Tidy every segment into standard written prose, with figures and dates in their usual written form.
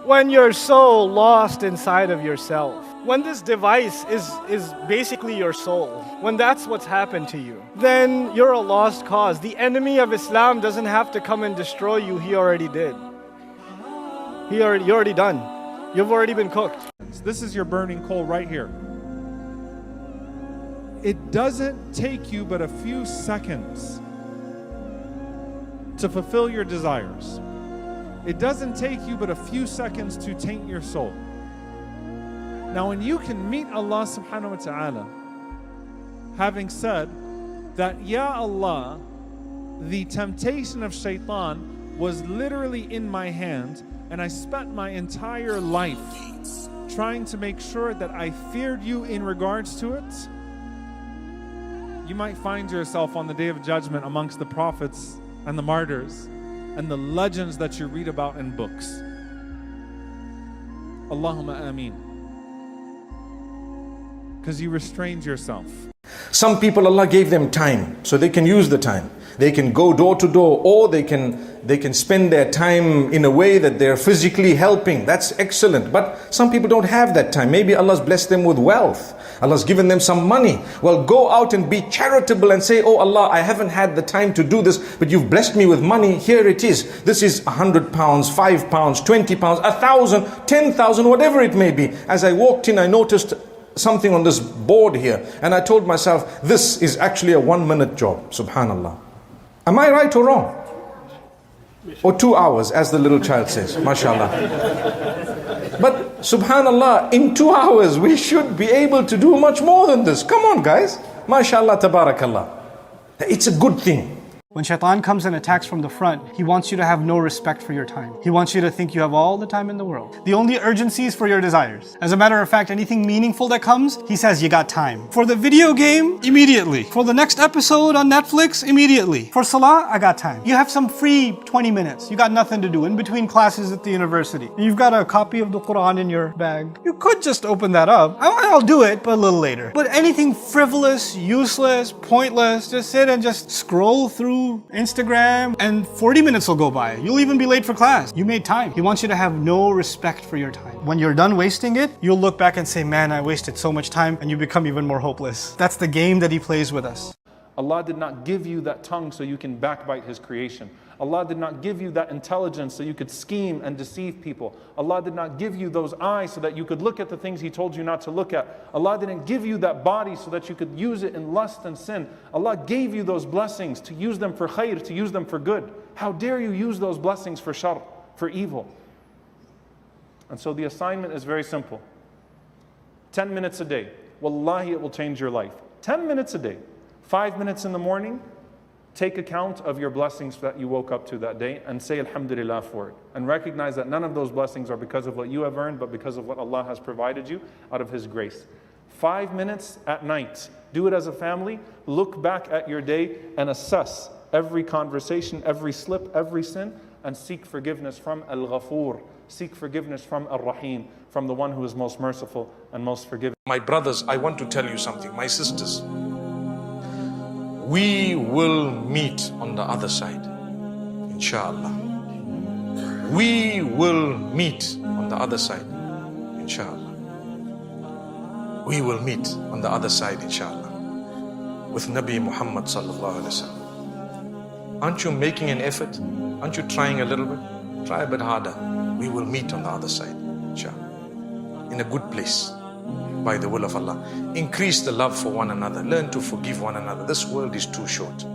When you're so lost inside of yourself, when this device is basically your soul, when that's what's happened to you, then you're a lost cause. The enemy of Islam doesn't have to come and destroy you, he already did. You're already done. You've already been cooked. This is your burning coal right here. It doesn't take you but a few seconds to fulfill your desires. It doesn't take you but a few seconds to taint your soul. Now when you can meet Allah subhanahu wa ta'ala, having said that, Ya Allah, the temptation of shaitan was literally in my hand, and I spent my entire life trying to make sure that I feared you in regards to it, you might find yourself on the Day of Judgment amongst the prophets and the martyrs and the legends that you read about in books. Allahumma ameen. Because you restrained yourself. Some people, Allah gave them time, so they can use the time. They can go door to door, or they can spend their time in a way that they're physically helping. That's excellent. But some people don't have that time. Maybe Allah's blessed them with wealth. Allah's given them some money. Well, go out and be charitable and say, oh Allah, I haven't had the time to do this, but you've blessed me with money. Here it is. This is £100, £5, £20, £1,000, 10,000, whatever it may be. As I walked in, I noticed something on this board here, and I told myself, this is actually a 1-minute job. Subhanallah. Am I right or wrong? Or 2 hours, as the little child says, mashallah. But subhanallah, in 2 hours we should be able to do much more than this. Come on guys, mashallah, tabarakallah. It's a good thing. When shaitan comes and attacks from the front, he wants you to have no respect for your time. He wants you to think you have all the time in the world. The only urgency is for your desires. As a matter of fact, anything meaningful that comes, he says you got time. For the video game, immediately. For the next episode on Netflix, immediately. For salah, I got time. You have some free 20 minutes. You got nothing to do in between classes at the university. You've got a copy of the Quran in your bag. You could just open that up. I'll do it, but a little later. But anything frivolous, useless, pointless, just sit and just scroll through Instagram and 40 minutes will go by. You'll even be late for class. You made time. He wants you to have no respect for your time. When you're done wasting it, you'll look back and say, man, I wasted so much time, and you become even more hopeless. That's the game that he plays with us. Allah did not give you that tongue so you can backbite His creation. Allah did not give you that intelligence so you could scheme and deceive people. Allah did not give you those eyes so that you could look at the things He told you not to look at. Allah didn't give you that body so that you could use it in lust and sin. Allah gave you those blessings to use them for khair, to use them for good. How dare you use those blessings for shar, for evil? And so the assignment is very simple. 10 minutes a day. Wallahi, it will change your life. 10 minutes a day. 5 minutes in the morning, take account of your blessings that you woke up to that day and say alhamdulillah for it. And recognize that none of those blessings are because of what you have earned, but because of what Allah has provided you out of His grace. 5 minutes at night. Do it as a family. Look back at your day and assess every conversation, every slip, every sin, and seek forgiveness from Al-Ghafoor. Seek forgiveness from Ar-Rahim, from the one who is most merciful and most forgiving. My brothers, I want to tell you something. My sisters, we will meet on the other side, inshallah. We will meet on the other side, inshallah. We will meet on the other side, inshallah, with Nabi Muhammad sallallahu alaihi wasallam. Aren't you making an effort? Aren't you trying a little bit? Try a bit harder. We will meet on the other side, inshallah, in a good place. By the will of Allah. Increase the love for one another. Learn to forgive one another. This world is too short.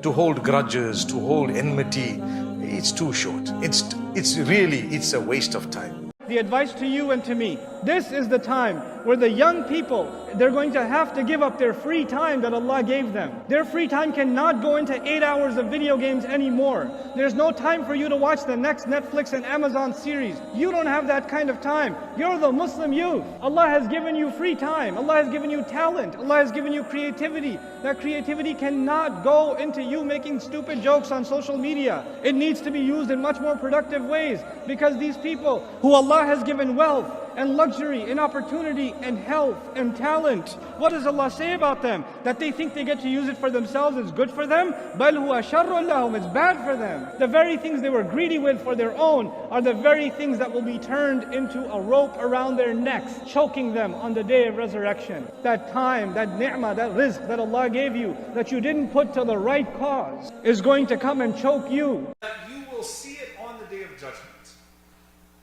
To hold grudges, to hold enmity, it's too short. It's really a waste of time. The advice to you and to me, this is the time where the young people, they're going to have to give up their free time that Allah gave them. Their free time cannot go into 8 hours of video games anymore. There's no time for you to watch the next Netflix and Amazon series. You don't have that kind of time. You're the Muslim youth. Allah has given you free time. Allah has given you talent. Allah has given you creativity. That creativity cannot go into you making stupid jokes on social media. It needs to be used in much more productive ways, because these people who Allah has given wealth, and luxury and opportunity and health and talent. What does Allah say about them? That they think they get to use it for themselves is good for them? بَلْ هُوَ شَرٌّ لَهُمْ, it's bad for them. The very things they were greedy with for their own are the very things that will be turned into a rope around their necks, choking them on the day of resurrection. That time, that ni'mah, that rizq that Allah gave you, that you didn't put to the right cause, is going to come and choke you. That you will see it on the day of judgment.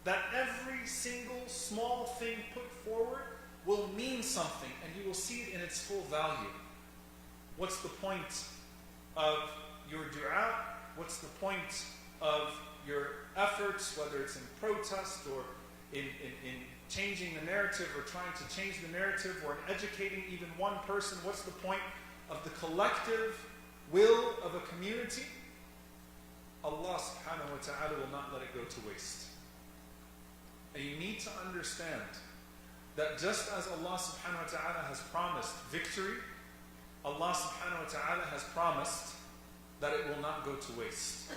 That every single small thing put forward will mean something, and you will see it in its full value. What's the point of your dua? What's the point of your efforts, whether it's in protest or in changing the narrative or trying to change the narrative or in educating even one person? What's the point of the collective will of a community? Allah subhanahu wa ta'ala will not let it go to waste. And you need to understand that just as Allah subhanahu wa ta'ala has promised victory, Allah subhanahu wa ta'ala has promised that it will not go to waste.